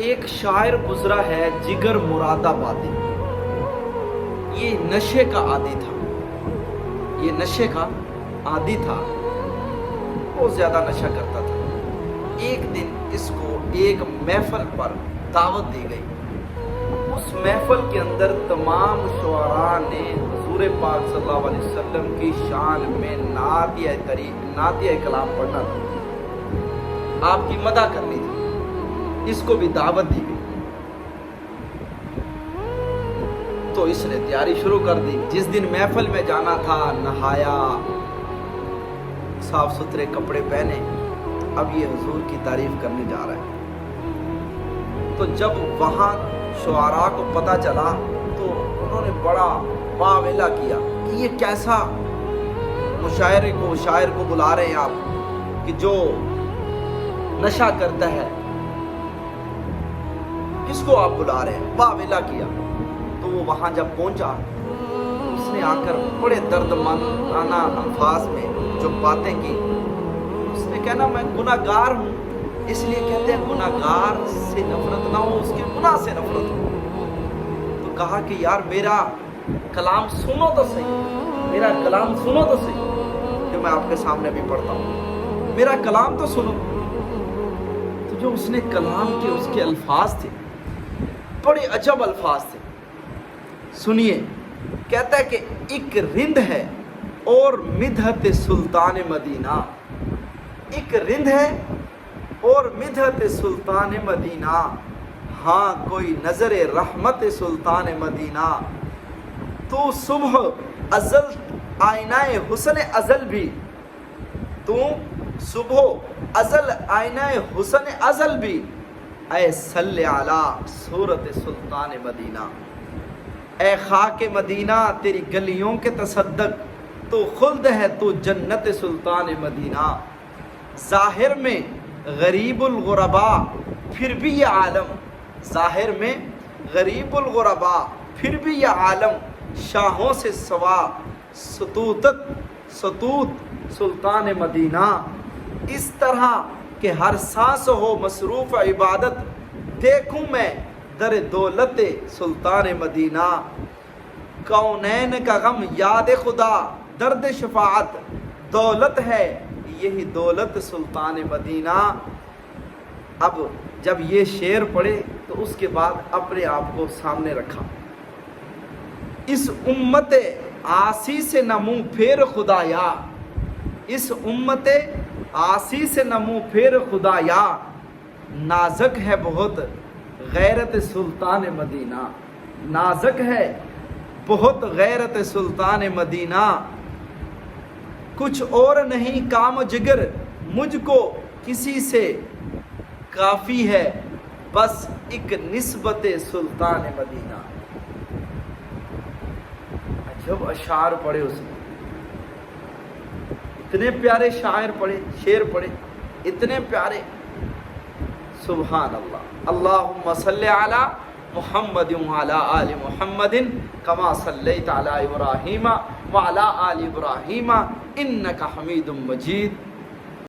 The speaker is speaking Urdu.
ایک شاعر گزرا ہے جگر مراد آبادی، یہ نشے کا عادی تھا، یہ نشے کا عادی تھا، بہت زیادہ نشہ کرتا تھا۔ ایک دن اس کو ایک محفل پر دعوت دی گئی۔ اس محفل کے اندر تمام شعراء نے حضور پاک صلی اللہ علیہ وسلم کی شان میں نعتیہ کلام پڑھنا تھا، آپ کی مدح کرنی تھی، اس کو بھی دعوت دی گئی۔ تو اس نے تیاری شروع کر دی۔ جس دن محفل میں جانا تھا نہایا، صاف ستھرے کپڑے پہنے، اب یہ حضور کی تعریف کرنے جا رہا ہے۔ تو جب وہاں شعراء کو پتہ چلا تو انہوں نے بڑا واویلا کیا کہ یہ کیسا شاعر کو بلا رہے ہیں آپ کہ جو نشہ کرتا ہے، کس کو آپ بلا رہے ہیں؟ واویلا کیا۔ تو وہ وہاں جب پہنچا تو اس نے آ کر بڑے درد مندانہ الفاظ میں جو باتیں کی، اس نے کہنا میں گناہ گار ہوں، اس لیے کہتے ہیں گناہ گار سے نفرت نہ ہو، اس کے گناہ سے نفرت ہو۔ تو کہا کہ یار میرا کلام سنو تو صحیح، میرا کلام سنو تو صحیح، جو میں آپ کے سامنے بھی پڑھتا ہوں، میرا کلام تو سنو۔ تو جو اس نے کلام کے اس کے الفاظ تھے، بڑے عجب الفاظ تھے، سنیے۔ کہتا ہے کہ ایک رند ہے اور مدحت سلطان مدینہ، ایک رند ہے اور مدحت سلطان مدینہ، ہاں کوئی نظر رحمت سلطان مدینہ، تو صبح ازل آئینہ حسن ازل بھی، تو صبح ازل آئینہ حسن ازل بھی، اے صلی علی صورت سلطان مدینہ، اے خاک مدینہ تیری گلیوں کے تصدق، تو خلد ہے تو جنت سلطان مدینہ، ظاہر میں غریب الغرباء پھر بھی یہ عالم، ظاہر میں غریب الغرباء پھر بھی یہ عالم، شاہوں سے سوا ستوت سلطان مدینہ، اس طرح کہ ہر سانس ہو مصروف عبادت، دیکھوں میں در دولت سلطان مدینہ، کونین کا غم یاد خدا درد شفاعت، دولت ہے یہی دولت سلطان مدینہ۔ اب جب یہ شعر پڑھے تو اس کے بعد اپنے آپ کو سامنے رکھا، اس امت عاصی سے نہ منہ پھیر خدایا، اس امت عاصی سے نہ منہ پھیر خدایا، نازک ہے بہت غیرت سلطان مدینہ، نازک ہے بہت غیرت سلطان مدینہ، کچھ اور نہیں کام و جگر مجھ کو کسی سے کافی ہے، بس ایک نسبت سلطان مدینہ۔ عجب اشعار پڑھے اس نے، اتنے پیارے شعر پڑھے، اتنے پیارے، سبحان اللہ۔ اللہم صلی علی محمد وعلی آل محمد کما صلیت علی ابراہیم وعلی آل ابراہیم انک حمید مجید۔